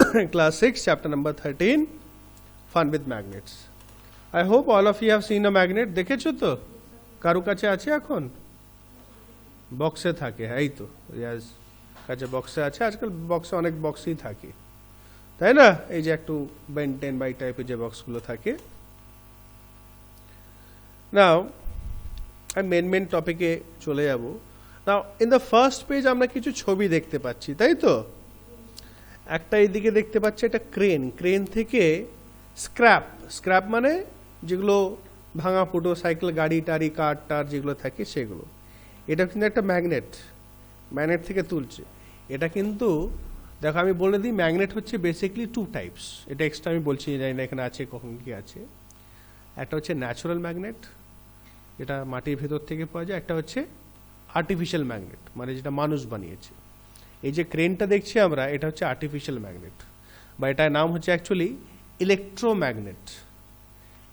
class 6 chapter number 13 fun with magnets. I hope all of you have seen a magnet. দেখেছো তো কারো কাছে আছে এখন বক্সে থাকে এই তো রিয়াজ কাছে বক্সে আছে আজকাল বক্সে অনেক বক্সই থাকে তাই না এই যে একটু বেন 10 বাই টাইপের যে বক্সগুলো থাকে নাও আমি মেন টপিকে চলে যাব নাও ইন দ্য ফার্স্ট পেজ আমরা কিছু ছবি দেখতে পাচ্ছি তাই তো একটা এইদিকে দেখতে পাচ্ছি একটা ক্রেন থেকে স্ক্র্যাপ মানে যেগুলো ভাঙা ফুটো সাইকেল গাড়ি টাড়ি কার টার যেগুলো থাকে সেগুলো এটা কিন্তু একটা ম্যাগনেট থেকে তুলছে এটা কিন্তু দেখো আমি বলে দিই ম্যাগনেট হচ্ছে বেসিক্যালি টু টাইপস এটা এক্সট্রা আমি বলছি জানি না এখানে আছে কখন কি আছে একটা হচ্ছে ন্যাচারাল ম্যাগনেট এটা মাটির ভেতর থেকে পাওয়া যায় একটা হচ্ছে আর্টিফিশিয়াল ম্যাগনেট মানে যেটা মানুষ বানিয়েছে এই যে ক্রেনটা দেখছি আমরা এটা হচ্ছে আর্টিফিশিয়াল ম্যাগনেট বা এটার নাম হচ্ছে অ্যাকচুয়ালি ইলেকট্রোম্যাগনেট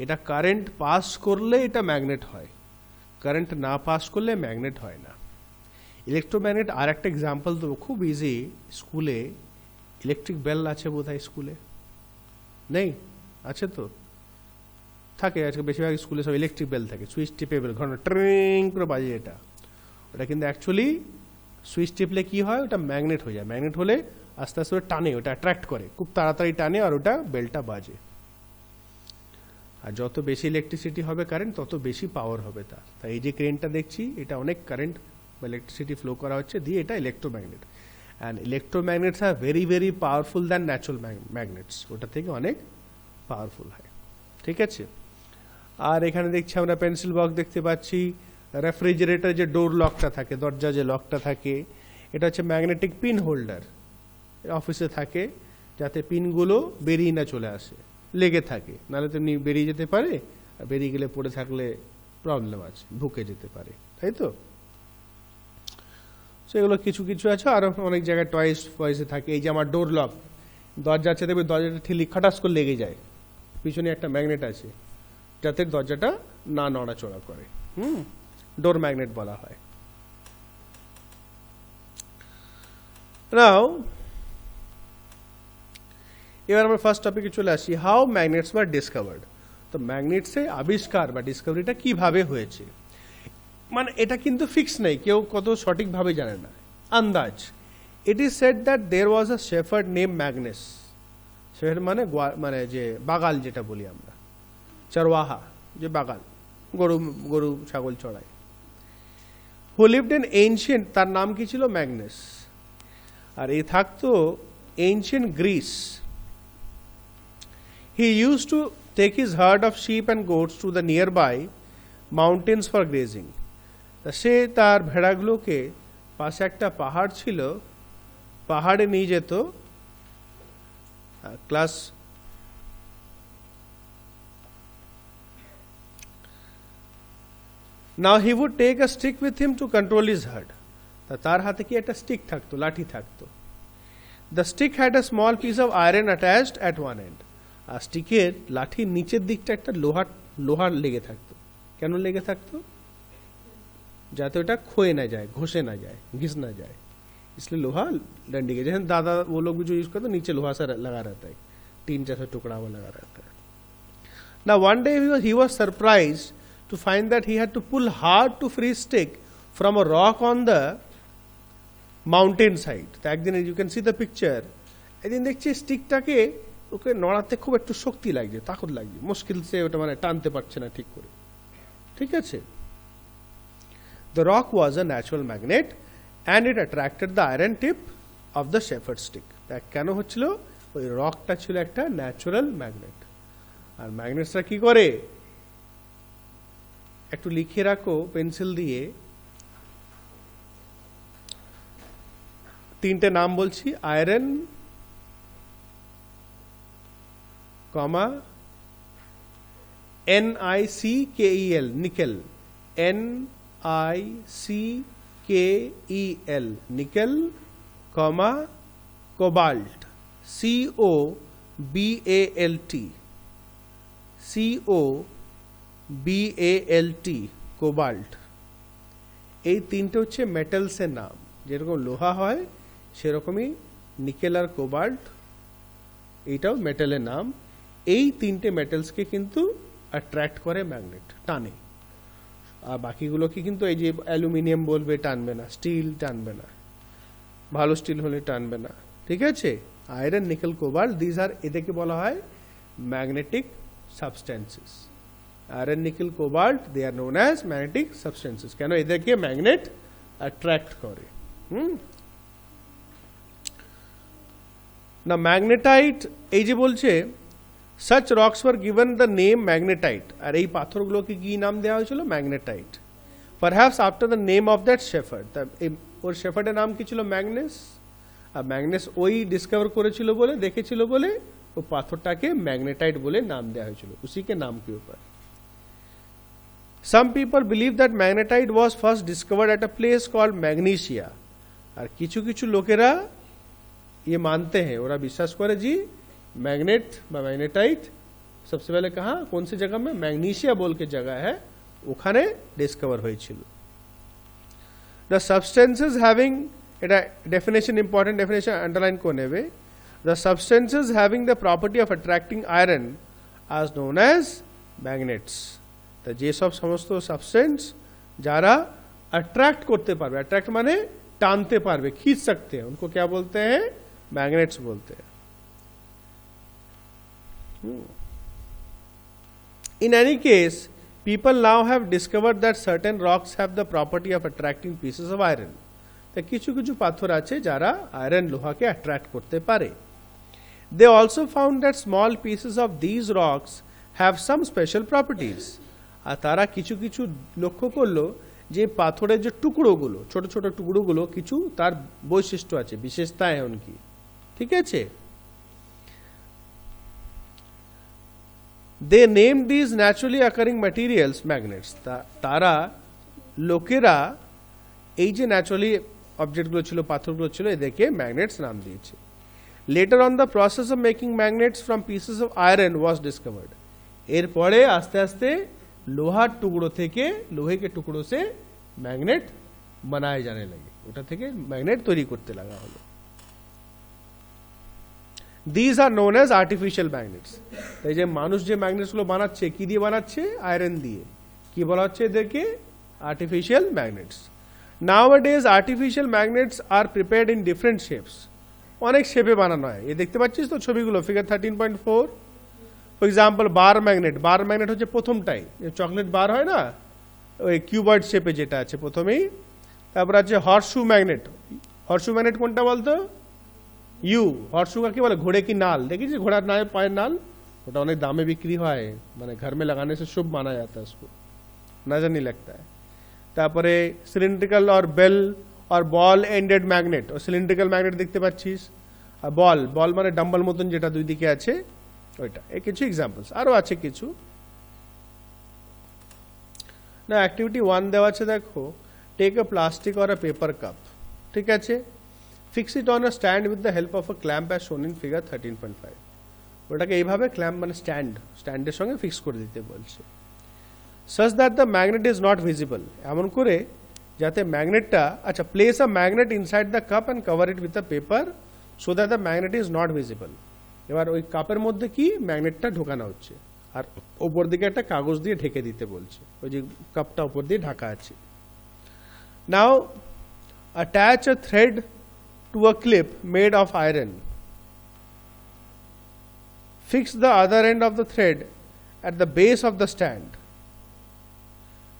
এটা কারেন্ট পাস করলে এটা ম্যাগনেট হয় কারেন্ট না পাস করলে ম্যাগনেট হয় না ইলেকট্রোম্যাগনেট আর একটা এক্সাম্পল দেবো খুব ইজি স্কুলে ইলেকট্রিক বেল আছে বোধহয় স্কুলে নেই আছে তো থাকে আজকে বেশিরভাগ স্কুলে সব ইলেকট্রিক বেল থাকে সুইচ টিপে বেল ঘন ট্রিং করে বাজে এটা ওটা কিন্তু অ্যাকচুয়ালি সুইচ টিপলে কি হয় ওটা ম্যাগনেট হয়ে যায় ম্যাগনেট হলে আস্তে আস্তে ওটা টানে ওটা অ্যাট্রাক্ট করে খুব তাড়াতাড়ি টানে আর ওটা বেলটা বাজে আর যত বেশি ইলেকট্রিসিটি হবে কারেন্ট তত বেশি পাওয়ার হবে তাই এই যে ক্রেনটা দেখছি এটা অনেক কারেন্ট বা ইলেকট্রিসিটি ফ্লো করা হচ্ছে দিয়ে এটা electromagnet and electromagnets are very very powerful than natural magnets ওটা থেকে অনেক পাওয়ারফুল হয় ঠিক আছে আর এখানে দেখছি আমরা পেন্সিল বক্স দেখতে পাচ্ছি রেফ্রিজারেটর যে ডোর লকটা থাকে দরজা যে লকটা থাকে এটা হচ্ছে ম্যাগনেটিক পিন হোল্ডার অফিসে থাকে যাতে পিনগুলো বেরিয়ে না চলে আসে লেগে থাকে নাহলে তো বেরিয়ে যেতে পারে আর বেরিয়ে গেলে পড়ে থাকলে প্রবলেম আছে ঢুকে যেতে পারে তাই তো সেগুলো কিছু আছে আরো অনেক জায়গায় টয়েসে থাকে এই যে আমার ডোর লক দরজা আছে দেখবে দরজাটা ঠিলি খাটাস করে লেগে যায় পিছনে একটা ম্যাগনেট আছে যাতে দরজাটা না নড়াচড়া করে ডোর ম্যাগনেট বলা হয় নাও এবার আমরা ফার্স্ট টপিকে চলে আসি হাউ ম্যাগনেটস ওয়ার ডিসকভার্ড তো ম্যাগনেটসের আবিষ্কার বা ডিসকভারিটা কিভাবে হয়েছে মানে এটা কিন্তু ফিক্স নেই কেউ কত সঠিকভাবে জানে না আন্দাজ it is said that there was a shepherd name Magnes shepherd মানে যে বাগাল যেটা বলি আমরা চরওয়াহা যে বাগাল গরু ছাগল চড়ায় হু লিভড ইন এনশিয়েন্ট তার নাম কি ছিল ম্যাগনেস আর এ থাকতো ancient Greece he use to take his herd of sheep and goats to the near by mountains for grazing সে তার ভেড়াগুলোকে পাশে একটা পাহাড় ছিল পাহাড়ে নিয়ে যেত class Now he would take a stick with him to control his herd. তার হাতে কি একটা স্টিক থাকতো লাঠি থাকতো The stick had a small piece of iron attached at one end. আর স্টিকের লাঠির নিচের দিকটা একটা লোহার লেগে থাকতো কেন লেগে থাকতো যাতে ওটা ক্ষয়ে না যায় ঘষে না যায় घिस ना जाए इसलिए लोहा डंडी के जैसे दादा वो लोग भी जो यूज करते नीचे लोहा सा लगा रहता है 3 जैसा टुकड़ा वो लगा रहता है Now one day he was surprised to find that he had to pull hard to free stick from a rock on the mountain side. একদিন you can see the picture. একদিন দেখছি স্টিকটাকে ওকে নড়াতে খুব একটু শক্তি লাগছে তাকত লাগছে মুশকিল সে ওটা মানে টানতে পারছে না ঠিক করে ঠিক আছে The rock was a natural magnet and it attracted the iron tip of the shepherd's stick. তা কেন হচ্ছিল ওই রকটা ছিল একটা ন্যাচারাল ম্যাগনেট আর ম্যাগনেটসরা কি করে একটু লিখে রাখো পেন্সিল দিয়ে তিনটে নাম বলছি আয়রন কমা NiCKEL নিকেল NiCKEL নিকেল কমা কোবাল্ট COBALT কোবাল্ট এই তিনটে হচ্ছে মেটালসের নাম যেরকম লোহা হয় সেরকমই নিকেল আর কোবাল্ট এইটাও মেটালের নাম। এই তিনটে মেটালসকে কিন্তু অ্যাট্রাক্ট করে ম্যাগনেট, টানে। আর বাকিগুলোকে কিন্তু এই যে অ্যালুমিনিয়াম বলবে টানবে না, স্টিল টানবে না, ভালো স্টিল হলে টানবে না, ঠিক আছে। Iron, nickel, cobalt, this are, এদেরকে বলা হয় magnetic substances. Iron, nickel, cobalt, they are known as magnetic substances. কেন? এদেরকে ম্যাগনেট অ্যাট্রাক্ট করে। না ম্যাগনেটাইট, এই যে বলছে such rocks were given the name magnetite, আর এই পাথরগুলোকে কি নাম দেওয়া হয়েছিল? Magnetite. Perhaps after the name of that shepherd, ওর শেফার্ডের নাম কি ছিল? ম্যাগনেস। আর ম্যাগনেস ওই ডিসকভার করেছিল বলে, দেখেছিল বলে ও পাথরটাকে ম্যাগনেটাইট বলে নাম দেওয়া হয়েছিল, উসি কে নাম के ऊपर। Some people believe that magnetite was first discovered at a place called Magnesia, আর কিছু কিছু লোকেরা ये मानते हैं, ওরা বিশ্বাস করে जी मैग्नेट বা मैग्नेटाइट सबसे पहले कहाँ, कौन सी जगह में? मैग्नीशिया बोल के जगह है, ওখানে ডিসকভার হয়েছিল। The substances having, এটা ডেফিনেশন, ইম্পর্টেন্ট ডেফিনেশন আন্ডারলাইন করে নেবে। The substances having the property of attracting iron are known as magnets, তা যে সব সমস্ত সাবস্টেন্স যারা अट्रैक्ट করতে পারবে, अट्रैक्ट माने टानते पारवे, खींच सकते हैं, उनको क्या बोलते हैं? मैग्नेट्स बोलते हैं। In any case, people now have discovered that certain rocks have the property of attracting pieces of iron. तो কিছু কিছু পাথর আছে যারা আয়রন, লোহাকে অ্যাট্রাক্ট করতে পারে। They also found that small pieces of these rocks have some special properties. আর তারা কিছু কিছু লক্ষ্য করলো যে পাথরের যে টুকরোগুলো, ছোট ছোট টুকরোগুলো, কিছু তার বৈশিষ্ট্য আছে, বিশেষতায় है उनकी, ঠিক আছে। They named these naturally occurring materials magnets. তারা লোকেরা এই যে ন্যাচারালি অবজেক্টগুলো ছিল, পাথরগুলো ছিল, এদেরকে ম্যাগনেটস নাম দিয়েছে। Later on the process of making magnets from pieces of iron was discovered. এরপরে আস্তে আস্তে লোহার টুকরো থেকে, লোহে के टुकड़ों से मैग्नेट बनाए जाने लगे, ওটা থেকে ম্যাগনেট তৈরি করতে লাগা হলো। These are known as artificial magnets. এই যে মানুষ যে ম্যাগনেটসগুলো বানাচ্ছে, কি দিয়ে বানাচ্ছে? আয়রন দিয়ে। কি বলা হচ্ছে এদেরকে? Artificial magnets. Nowadays artificial magnets are prepared in different shapes. অনেক শেপে বানানো হয়। এই দেখতে পাচ্ছিস তো ছবিগুলো, figure 13.4। For example bar magnet, bar magnet হচ্ছে প্রথমটাই, চকলেট বার হয় না, ওই কিউবয়েড শেপে যেটা আছে প্রথমেই। তারপর আছে হর্সশু ম্যাগনেট। হর্সশু ম্যাগনেট কোনটা বলতো? ইউ। হর্সশু কাকে বলে? ঘোড়ে কি নাল, দেখেছিস ঘোড়ার নাল, পায়ের নাল, ওটা অনেক দামে বিক্রি হয়, মানে घर में लगाने से शुभ माना जाता है उसको, नजर नहीं लगता है। তারপরে সিলিন্ড্রিক্যাল আর বেল আর বল এন্ডেড ম্যাগনেট, ও সিলিন্ড্রিক্যাল ম্যাগনেট দেখতে পাচ্ছিস। আর বল, বল মানে ডাম্বল মতন যেটা দুই দিকে আছে, ওইটা। এই কিছু এক্সাম্পলস, আরো আছে কিছু। না অ্যাক্টিভিটি 1 দেওয়া আছে, দেখো, take a plastic or a paper cup, ঠিক আছে, fix it on a stand with the help of a clamp as shown in figure 13.5। ওটাকে এইভাবে ক্ল্যাম্প মানে স্ট্যান্ডের সঙ্গে ফিক্স করে দিতে বলছে। such that the magnet is not visible, এমন করে যাতে ম্যাগনেটটা, আচ্ছা, place a magnet inside the cup and cover it with a paper so that the magnet is not visible. এবার ওই কাপের মধ্যে কি ম্যাগনেটটা ঢোকানো হচ্ছে, আর উপর দিকে একটা কাগজ দিয়ে ঢেকে দিতে বলছে, ওই যে কাপটা উপর দিয়ে ঢাকা আছে। Now attach a thread to a clip made of iron. Fix the other end of the thread at the base of the stand.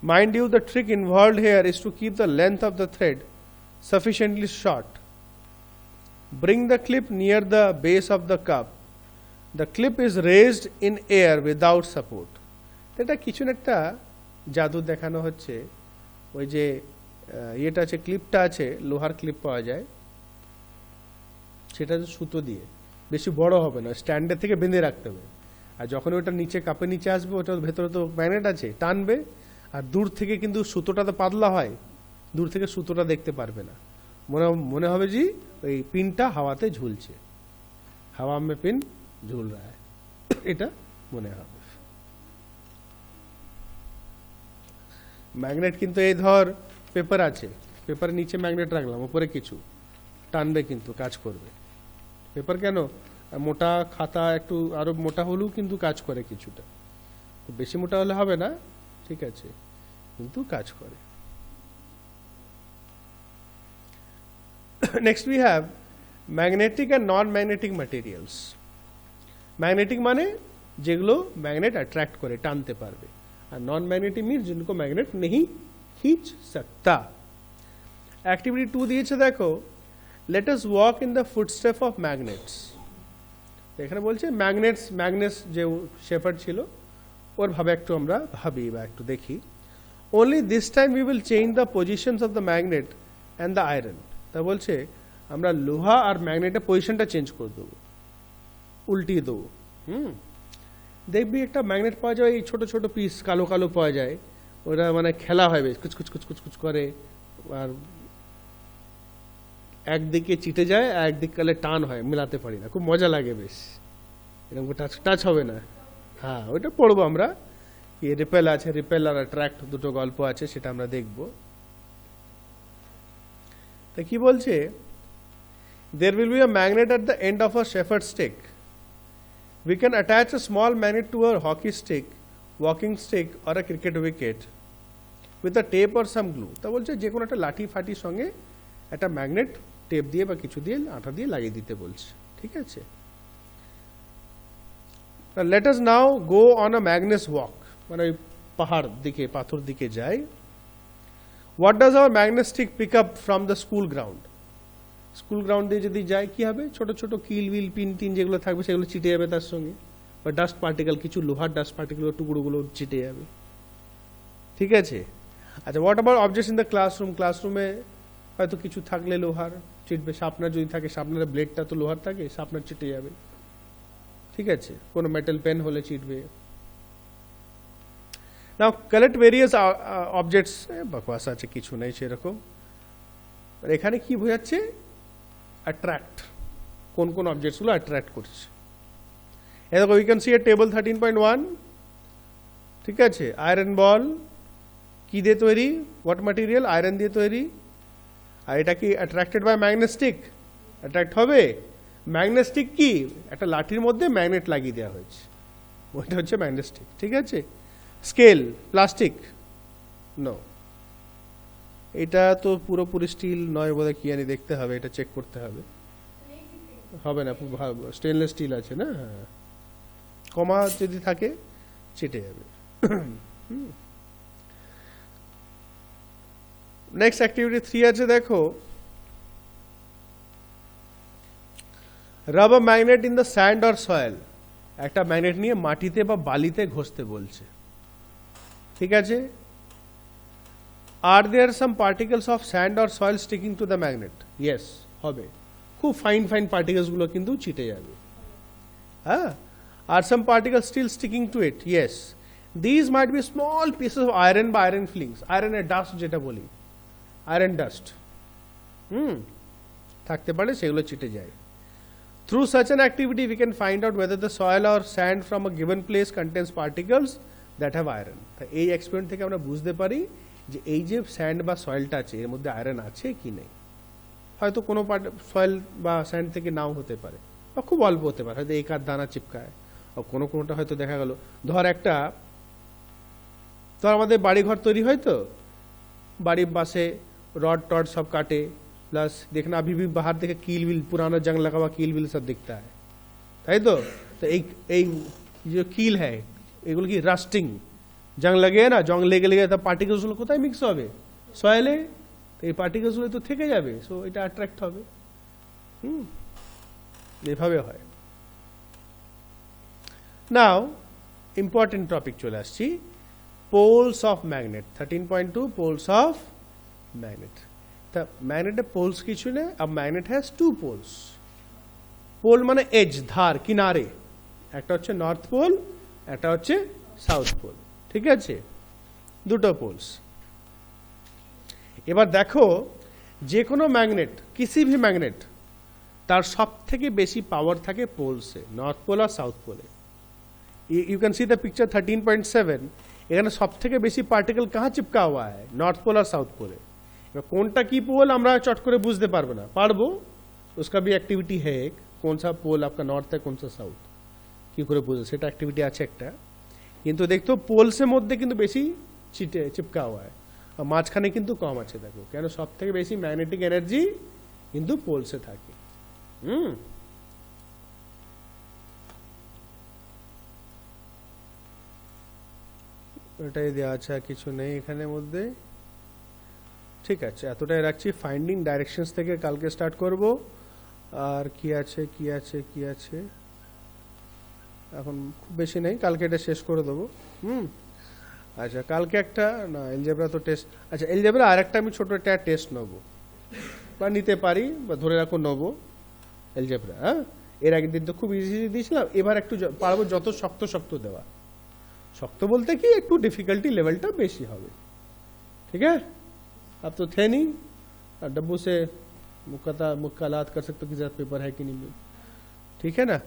Mind you, the trick involved here is to keep the length of the thread sufficiently short. Bring the clip near the base of the cup. The clip is raised in air without support. এটা কিছু একটা জাদু দেখানো হচ্ছে। ওই যে এটা আছে, ক্লিপটা আছে, লোহার ক্লিপ পাওয়া যায়, সেটা সুতো দিয়ে, বেশি বড় হবে না, স্ট্যান্ডের থেকে বেঁধে রাখতে হবে। আর যখন ওটা নিচে, কাপের নিচে আসবে, ওটার ভেতরে তো ম্যাগনেট আছে, টানবে। আর দূর থেকে কিন্তু সুতোটা তো পাতলা হয়, দূর থেকে সুতোটা দেখতে পারবে না, মনে হবে যে ওই পিনটা হাওয়াতে ঝুলছে, হাওয়া মে পিন ঝুল রা হ্যায়, এটা মনে হবে। ম্যাগনেট কিন্তু এই ধর পেপার আছে, পেপারের নিচে ম্যাগনেট রাখলাম, উপরে কিছু টানবে, কিন্তু কাজ করবে। পেপার কেন? মোটা খাতা একটু আরো মোটা হলেও কিন্তু কাজ করে কিছুটা, খুব বেশি মোটা হলে হবে না, ঠিক আছে, কিন্তু কাজ করে। Next we have magnetic and non magnetic materials. Magnetic মানে যেগুলো ম্যাগনেট অ্যাট্রैक्ट করে, টানতে পারবে, और नॉन मैग्नेटिक मीन्स जिनको मैग्नेट नहीं खींच सकता। एक्टिविटी 2 দিয়েছে দেখো, let us walk in the footstep of magnets. এখানে বলছে ম্যাগনেটস যে শেফার্ড ছিল ওর ভাবে একটু আমরা ভাবি বা একটু দেখি। only this time we will change the positions of the magnet and the iron। তা বলছে আমরা লোহা আর ম্যাগনেটের পজিশনটা চেঞ্জ করে দেবো, উল্টিয়ে দেবো। দেখবি একটা ম্যাগনেট পাওয়া যায়, এই ছোট ছোট পিস কালো কালো পাওয়া যায়, ওটা মানে খেলা হয় বেশ, কুচকুচ কুচকুচ কুচ করে, আর একদিকে চিটে যায় আর একদিক কালে টান হয়, মিলাতে পারি না, খুব মজা লাগে বেশ, এরকম টাচ হবে না। হ্যাঁ, ওইটা পড়বো আমরা, কি রিপেল আছে, রিপেল আর অ্যাট্রাক্ট দুটো গল্প আছে, সেটা আমরা দেখব। তা কি বলছে, there will be a magnet at the end of a shepherd's stick। We can attach a small magnet to a hockey stick, walking stick or a cricket wicket with a tape or some glue। তা বলছে যে কোনো একটা লাঠি ফাটির সঙ্গে একটা magnet tape দিয়ে বা কিছু দিয়ে আঠা দিয়ে লাগিয়ে দিতে বলছে, ঠিক আছে। let us now go on a Magnus walk, মানে ওই পাহাড় দিকে, পাথর দিকে যাই। what does our magnet stick pick up from the school ground? School গ্রাউন্ডে যদি যায় কি হবে, ছোট ছোট কিল উইল পিন টিন যেগুলো থাকবে সেগুলো চিটে যাবে তার সঙ্গে, বা ডাস্ট পার্টিকেল, কিছু লোহার ডাস্ট পার্টিকেল টুকরোগুলো চিটে যাবে, ঠিক আছে। আচ্ছা, what about objects in the classroom? ক্লাসরুমে হয়তো কিছু থাকলে লোহার চিটবে, শার্পনার যদি থাকে, শার্পনারের ব্লেডটা তো লোহার থাকে, শার্পনার চিটে যাবে, ঠিক আছে, কোনো মেটাল পেন হলে চিটবে। নাও কালেক্ট ভেরিয়াস অবজেক্টস, বকওয়াস আছে, কিছু নেই সেরকম। এখানে কি বোঝাচ্ছে, অ্যাট্রাক্ট, কোন কোন অবজেক্টসগুলো অ্যাট্রাক্ট করছে। এ দেখো, we can see a table 13.1, ঠিক আছে। আয়রন বল কি দিয়ে তৈরি, হোয়াট ম্যাটেরিয়াল, আয়রন দিয়ে তৈরি। আর এটা কি অ্যাট্রাক্টেড বাই ম্যাগনেটিক, অ্যাট্রাক্ট হবে। ম্যাগনেটিক কি, একটা লাঠির মধ্যে ম্যাগনেট লাগিয়ে দেওয়া হয়েছে, ওইটা হচ্ছে ম্যাগনেটিক, ঠিক আছে। স্কেল প্লাস্টিক, নো, এটা তো পুরোপুরি স্টিল নয় বোধহয়, কি জানি, দেখতে হবে, এটা চেক করতে হবে, হবে না, স্টেনলেস স্টিল আছে না, হ্যাঁ, কমা যদি থাকে চেটে যাবে। নেক্সট অ্যাক্টিভিটি 3 আছে দেখো, rub a magnet in the sand or soil. একটা ম্যাগনেট নিয়ে মাটিতে বা বালিতে ঘষতে বলছে, ঠিক আছে। Are there some particles of sand or soil sticking to the magnet? Yes, হবে, খুব ফাইন ফাইন পার্টিকেলস গুলো কিন্তু চিটে যাবে। হ্যাঁ, are some particles still sticking to it? Yes, these might be small pieces of iron বা iron flings, iron এর dust যেটা বলি, iron dust থাকতে পারে, সেগুলো চিটে যায়। Through such an activity we can find out whether the soil or sand from a given place contains particles that have iron। এই এক্সপেরিমেন্ট থেকে আমরা বুঝতে পারি যে এই যে স্যান্ড বা সয়েলটা আছে এর মধ্যে আয়রন আছে কি নেই। হয়তো কোনো সয়েল বা স্যান্ড থেকে নাও হতে পারে, বা খুব অল্প হতে পারে, হয়তো এক আধ দানা চিপকায়, আর কোনোটা হয়তো দেখা গেল, ধর আমাদের বাড়িঘর তৈরি হয়, তো বাড়ির পাশে रॉड टॉड सब काटे, प्लस देखना अभी भी बाहर देखे कील विल, पुराना जंग लगा हुआ कील विल सब दिखता है, তাই তো। एक जो कील है এগুলো কি রাস্টিং, জং লাগে না, জং লেগে লেগে তা পার্টিকেলসগুলো কোথায় মিক্স হবে, সয়েলে, এই পার্টিকেলসগুলো তো থেকে যাবে, সো এটা অ্যাট্রাক্ট হবে। এভাবে হয়। নাও ইম্পর্টেন্ট টপিক চলে আসছি, poles of magnet 13.2, poles of magnet. তা ম্যাগনেটের পোলস কিছু নেই, আর ম্যাগনেট হ্যাজ 2 পোলস। পোল মানে এজ, ধার, কিনারে, একটা হচ্ছে নর্থ পোল, একটা হচ্ছে সাউথ পোল, ঠিক আছে, দুটো পোলস। এবার দেখো, যে কোনো ম্যাগনেট, কিসি ভি ম্যাগনেট, তার সব থেকে বেশি পাওয়ার থাকে পোলসে, নর্থ পোল আর সাউথ পোলে। You can see the picture 13.7, এখানে সব থেকে বেশি পার্টিকেল কাহা চিপকা हुआ है, নর্থ পোল আর সাউথ পোলে। এবার কোনটা কি পোল আমরা চট করে বুঝতে পারবো না, পারবো, उसका भी एक्टिविटी है एक, কোন সা পোল আপনার নর্থ আর কোন সা সাউথ কি করে বুঝো, সেটা অ্যাক্টিভিটি আছে একটা। কিন্তু দেখতো পোলসের মধ্যে কিন্তু বেশি চিপকা हुआ है আর মাঝখানে কিন্তু কম আছে। দেখো কেন, সব থেকে বেশি ম্যাগনেটিক এনার্জি কিন্তু পোলসে থাকে। এটাই দেওয়া আছে, আর কিছু নেই এখানের মধ্যে। ঠিক আছে, এতটাই রাখছি। ফাইন্ডিং ডাইরেকশনস থেকে কালকে স্টার্ট করব। আর কি আছে কি আছে কি আছে, এখন খুব বেশি নেই, কালকে এটা শেষ করে দেবো। আচ্ছা কালকে একটা না এলজেব্রা তো টেস্ট, আচ্ছা এলজেব্রা আর একটা আমি ছোট একটা টেস্ট নেবো বা নিতে পারি বা ধরে রাখো নেবো এলজেব্রা। হ্যাঁ, এর আগের দিন তো খুব ইজি দিয়েছিলাম, এবার একটু পারবো যত শক্ত শক্ত দেওয়া। শক্ত বলতে কি একটু ডিফিকাল্টি লেভেলটা বেশি হবে। ठीक है, अब तो थे नहीं, डब्बू से मुक्कालात कर सकते हो कि पेपर है कि नहीं। ठीक है ना।